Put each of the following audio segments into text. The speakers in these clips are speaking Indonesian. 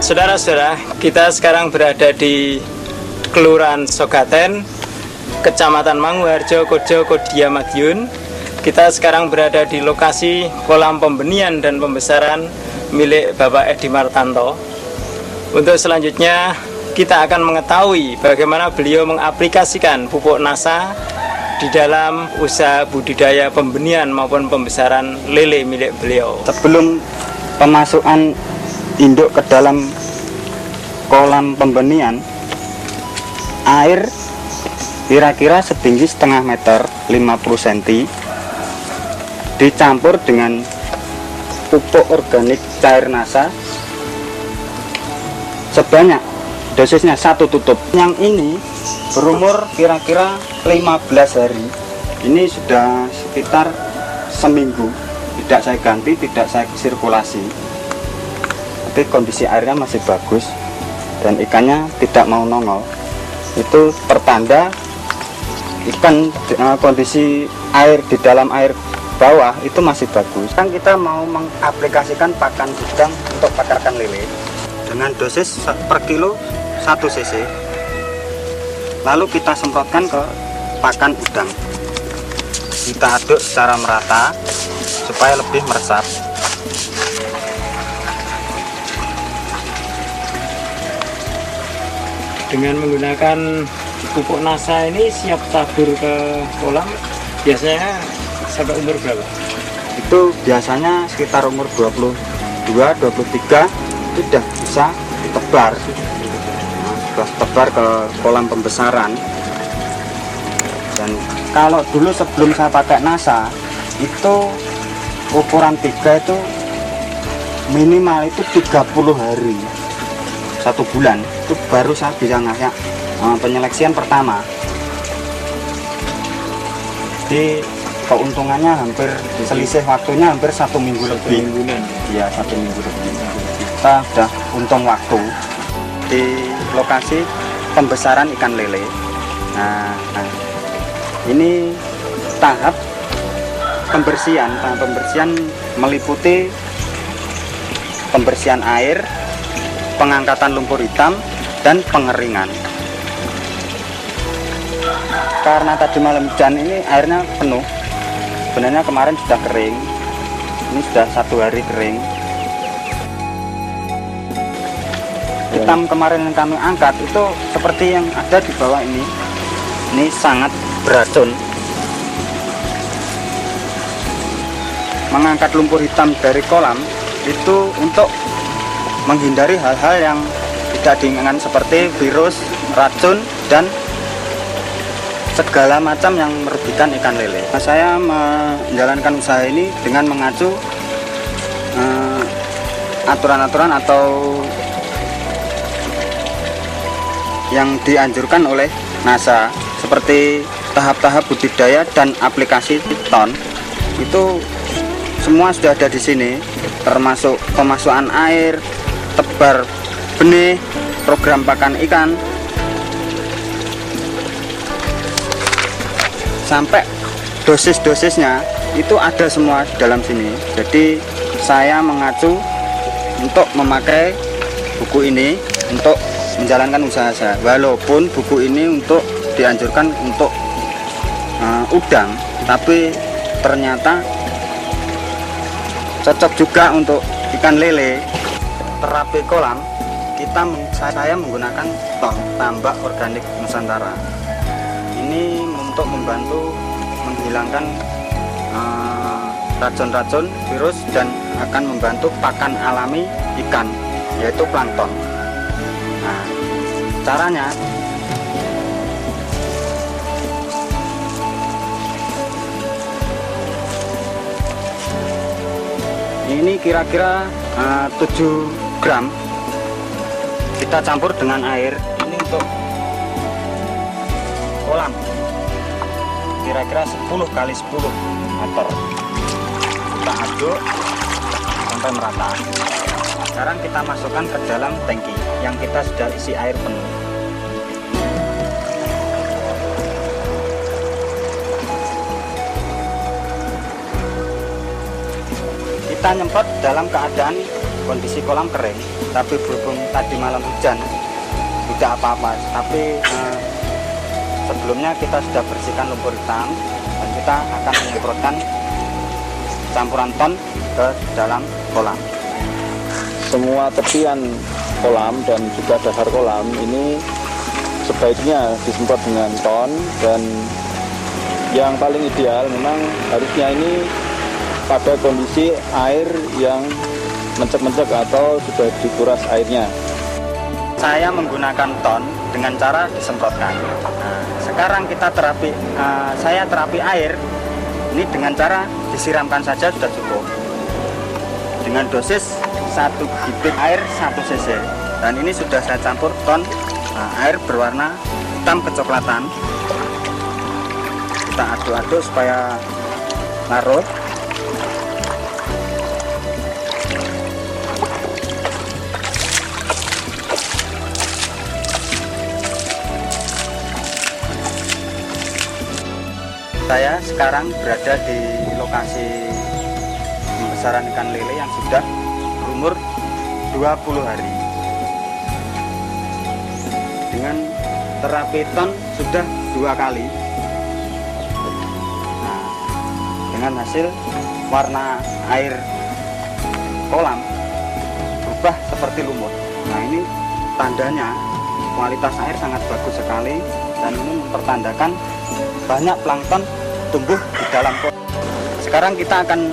Saudara-saudara, kita sekarang berada di Kelurahan Sogaten, Kecamatan Manguharjo, Kojo, Kodia, Madiun. Kita sekarang berada di lokasi kolam pembenihan dan pembesaran milik Bapak Edi Martanto. Untuk selanjutnya, kita akan mengetahui bagaimana beliau mengaplikasikan pupuk NASA di dalam usaha budidaya pembenihan maupun pembesaran lele milik beliau. Sebelum pemasukan induk ke dalam kolam pembenihan, air kira-kira setinggi setengah meter 50 cm dicampur dengan pupuk organik cair NASA sebanyak dosisnya 1 tutup. Yang ini berumur kira-kira 15 hari. Ini sudah sekitar seminggu tidak saya ganti, tidak saya sirkulasi, tapi kondisi airnya masih bagus dan ikannya tidak mau nongol. Itu pertanda ikan kondisi air di dalam air bawah itu masih bagus. Kan kita mau mengaplikasikan pakan udang untuk pakarkan lele dengan dosis per kilo 1 cc. Lalu kita semprotkan ke pakan udang. Kita aduk secara merata supaya lebih meresap. Dengan menggunakan pupuk NASA ini siap tabur ke kolam, biasanya sampai umur berapa? Itu biasanya sekitar umur 22, 23 sudah bisa ditebar. Sudah tebar ke kolam pembesaran. Dan kalau dulu sebelum saya pakai NASA, itu ukuran 3 itu minimal itu 30 hari, 1 bulan itu baru saya bisa ngasih penyeleksian pertama. Jadi keuntungannya hampir selisih waktunya hampir 1 minggu lebih. Iya, 1 minggu lebih. Kita sudah untung waktu di lokasi pembesaran ikan lele. Nah, ini tahap pembersihan. Tahap pembersihan meliputi pembersihan air, pengangkatan lumpur hitam, dan pengeringan. Karena tadi malam hujan ini airnya penuh. Sebenarnya kemarin sudah kering. Ini sudah 1 hari kering. Hitam kemarin yang kami angkat itu seperti yang ada di bawah ini. Ini sangat beracun. Mengangkat lumpur hitam dari kolam itu untuk menghindari hal-hal yang tidak diinginkan seperti virus, racun, dan segala macam yang merugikan ikan lele. Saya menjalankan usaha ini dengan mengacu aturan-aturan atau yang dianjurkan oleh NASA seperti tahap-tahap budidaya dan aplikasi ton. Itu semua sudah ada di sini, termasuk pemasukan air, tebar benih, program pakan ikan, sampai dosis-dosisnya itu ada semua di dalam sini. Jadi saya mengacu untuk memakai buku ini untuk menjalankan usaha saya, walaupun buku ini untuk dianjurkan untuk udang, tapi ternyata cocok juga untuk ikan lele. Terapi kolam saya menggunakan ton tambak organik Nusantara. Ini untuk membantu menghilangkan racun-racun, virus, dan akan membantu pakan alami ikan, yaitu plankton. Nah, caranya ini kira-kira 7 gram kita campur dengan air. Ini untuk kolam kira-kira 10 kali 10 meter. Kita aduk sampai merata. Sekarang kita masukkan ke dalam tangki yang kita sudah isi air penuh. Kita nyemprot dalam keadaan kondisi kolam kering, tapi berhubung tadi malam hujan tidak apa-apa. Tapi sebelumnya kita sudah bersihkan lumpur hitam dan kita akan menyemprotkan campuran ton ke dalam kolam. Semua tepian kolam dan juga dasar kolam ini sebaiknya disemprot dengan ton, dan yang paling ideal memang harusnya ini pada kondisi air yang mencek-mencek atau sudah dikuras airnya. Saya menggunakan ton dengan cara disemprotkan. Nah, sekarang kita saya terapi air ini dengan cara disiramkan saja sudah cukup. Dengan dosis 1 bibit air 1 cc. Dan ini sudah saya campur ton air berwarna hitam kecoklatan. Kita aduk-aduk supaya larut. Saya sekarang berada di lokasi pembesaran ikan lele yang sudah berumur 20 hari. Dengan terapi ton sudah 2 kali. Nah, dengan hasil warna air kolam berubah seperti lumut. Nah, ini tandanya kualitas air sangat bagus sekali, dan ini mempertandakan banyak plankton tumbuh di dalam kolam. Sekarang kita akan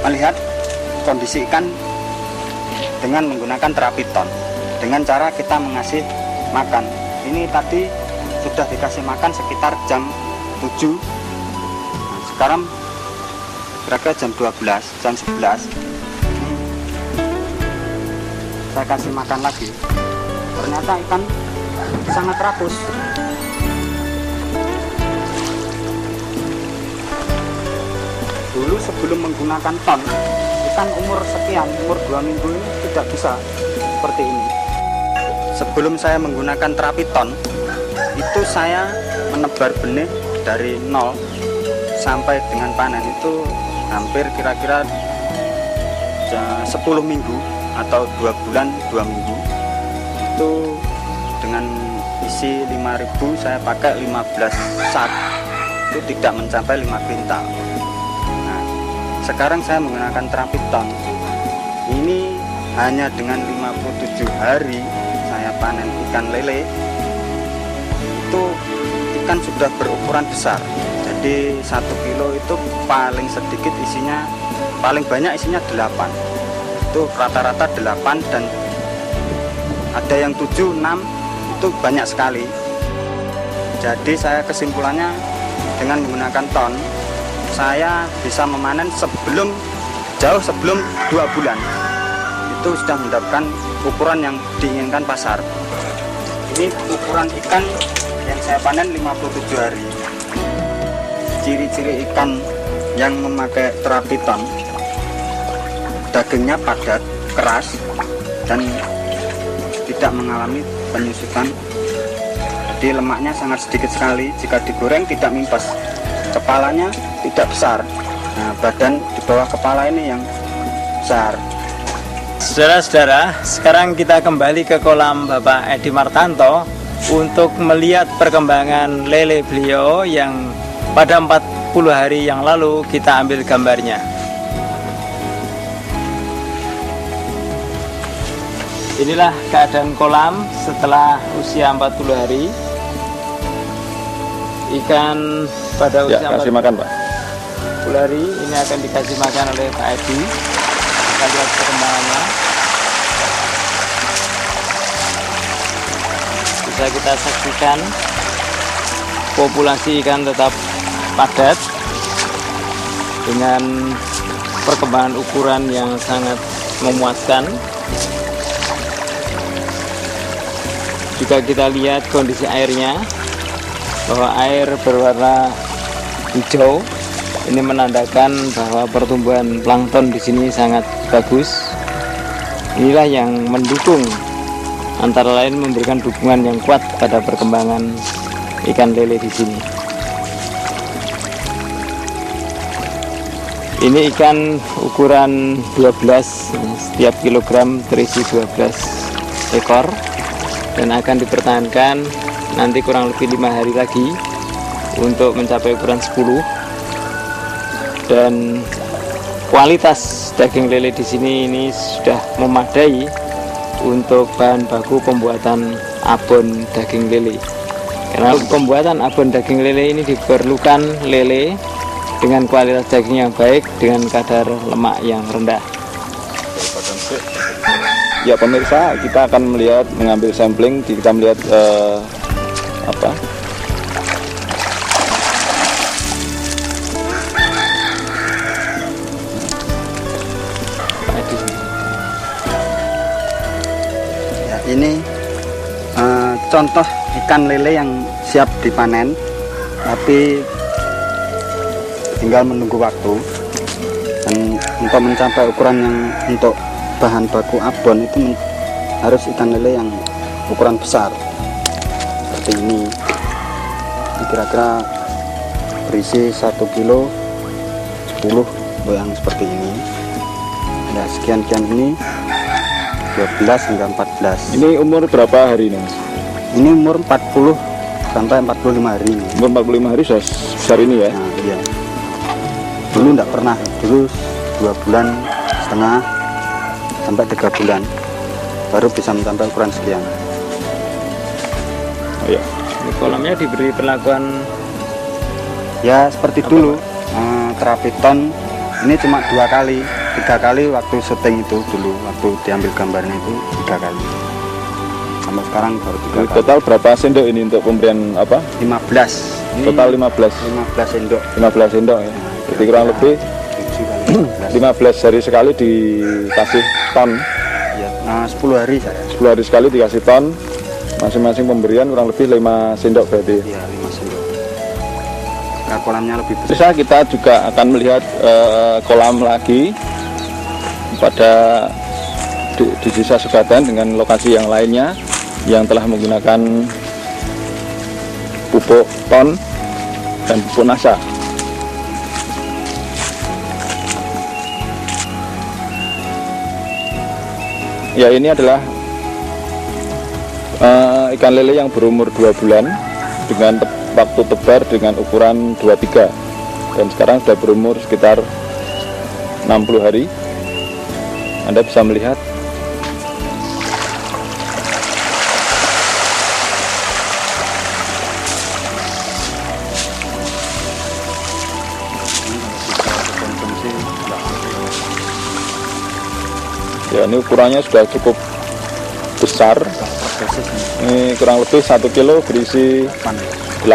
melihat kondisi ikan dengan menggunakan terapi ton, dengan cara kita mengasih makan. Ini tadi sudah dikasih makan sekitar jam 7. Nah, sekarang kira-kira jam 12, jam 11. Saya kasih makan lagi. Ternyata ikan sangat rakus. Dulu sebelum menggunakan ton, ikan umur sekian, umur 2 minggu ini tidak bisa seperti ini. Sebelum saya menggunakan terapi ton, itu saya menebar benih dari 0 sampai dengan panen itu hampir kira-kira 10 minggu atau 2 bulan 2 minggu. Itu dengan isi 5.000 saya pakai 15 sak, itu tidak mencapai 5 kuintal. Sekarang saya menggunakan terapi ton. Ini hanya dengan 57 hari saya panen ikan lele. Itu ikan sudah berukuran besar. Jadi 1 kilo itu paling sedikit isinya, paling banyak isinya 8. Itu rata-rata 8, dan ada yang 7, 6, itu banyak sekali. Jadi saya kesimpulannya dengan menggunakan ton, saya bisa memanen jauh sebelum 2 bulan. Itu sudah mendapatkan ukuran yang diinginkan pasar. Ini ukuran ikan yang saya panen 57 hari. Ciri-ciri ikan yang memakai terapi ton: dagingnya padat, keras, dan tidak mengalami penyusutan. Jadi lemaknya sangat sedikit sekali. Jika digoreng tidak mimpes. Kepalanya tidak besar. Nah, badan di bawah kepala ini yang besar. Saudara-saudara, sekarang kita kembali ke kolam Bapak Edi Martanto untuk melihat perkembangan lele beliau yang pada 40 hari yang lalu kita ambil gambarnya. Inilah keadaan kolam setelah usia 40 hari. Ikan pada usia kasih makan, Pak. 40 hari ini akan dikasih makan oleh Pak Edi. Kita lihat perkembangannya. Bisa kita saksikan populasi ikan tetap padat dengan perkembangan ukuran yang sangat memuaskan. Jika kita lihat kondisi airnya, bahwa air berwarna hijau, ini menandakan bahwa pertumbuhan plankton di sini sangat bagus. Inilah yang mendukung, antara lain memberikan dukungan yang kuat pada perkembangan ikan lele di sini. Ini ikan ukuran 12, setiap kilogram terisi 12 ekor dan akan dipertahankan nanti kurang lebih 5 hari lagi untuk mencapai ukuran 10. Dan kualitas daging lele di sini ini sudah memadai untuk bahan baku pembuatan abon daging lele. Karena pembuatan abon daging lele ini diperlukan lele dengan kualitas daging yang baik dengan kadar lemak yang rendah. Ya pemirsa, kita akan mengambil sampling, kita melihat Ya, ini contoh ikan lele yang siap dipanen, tapi tinggal menunggu waktu. Dan untuk mencapai ukuran yang untuk bahan baku abon itu harus ikan lele yang ukuran besar seperti ini. Ini kira-kira berisi 1 kilo 10 untuk yang seperti ini. Ya, sekian-kian ini 12 hingga 14. ini umur berapa hari ini, Mas? Ini umur 40 sampai 45 hari. Umur 45 hari sudah besar ini ya? Nah, iya. Dulu enggak pernah, dulu 2 bulan setengah sampai 3 bulan baru bisa mencapai ukuran sekian. Oh, ya. Ini kolamnya diberi perlakuan Ya seperti dulu, terapi ton ini cuma 2 kali, 3 kali waktu syuting itu dulu, waktu diambil gambarnya itu 3 kali. Sampai sekarang baru 3 kali. Total berapa sendok ini untuk pemberian apa? 15. Ini Total 15 sendok. 15 sendok ya. Jadi kurang lebih 15 hari sekali dikasih ton. Ya, 10 hari saya. 10 hari sekali dikasih ton. Masing-masing pemberian kurang lebih 5 sendok berarti. Iya, 5 sendok. Nah, kolamnya lebih besar. Bisa kita juga akan melihat kolam lagi pada di Desa Sugaten dengan lokasi yang lainnya yang telah menggunakan pupuk ton dan pupuk nasa. Ya, ini adalah ikan lele yang berumur 2 bulan dengan waktu tebar dengan ukuran 23 dan sekarang sudah berumur sekitar 60 hari. Anda bisa melihat ya, ini ukurannya sudah cukup besar. Ini kurang lebih 1 kilo berisi 8.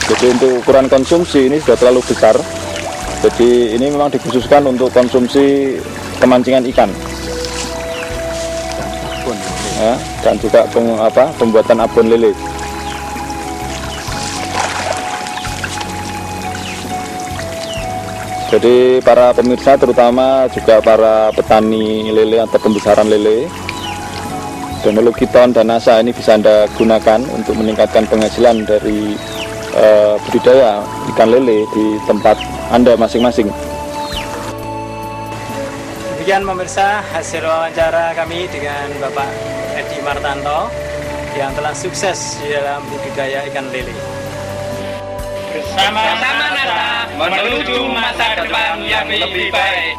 Jadi untuk ukuran konsumsi ini sudah terlalu besar. Jadi ini memang dikhususkan untuk konsumsi kemancingan ikan ya, dan juga pembuatan abon lele. Jadi para pemirsa, terutama juga para petani lele atau pembesaran lele, teknologi ton dan nasa ini bisa Anda gunakan untuk meningkatkan penghasilan dari budidaya ikan lele di tempat Anda masing-masing. Demikian pemirsa hasil wawancara kami dengan Bapak Edi Martanto yang telah sukses di dalam budidaya ikan lele. Bersama-sama menuju masa depan yang lebih baik.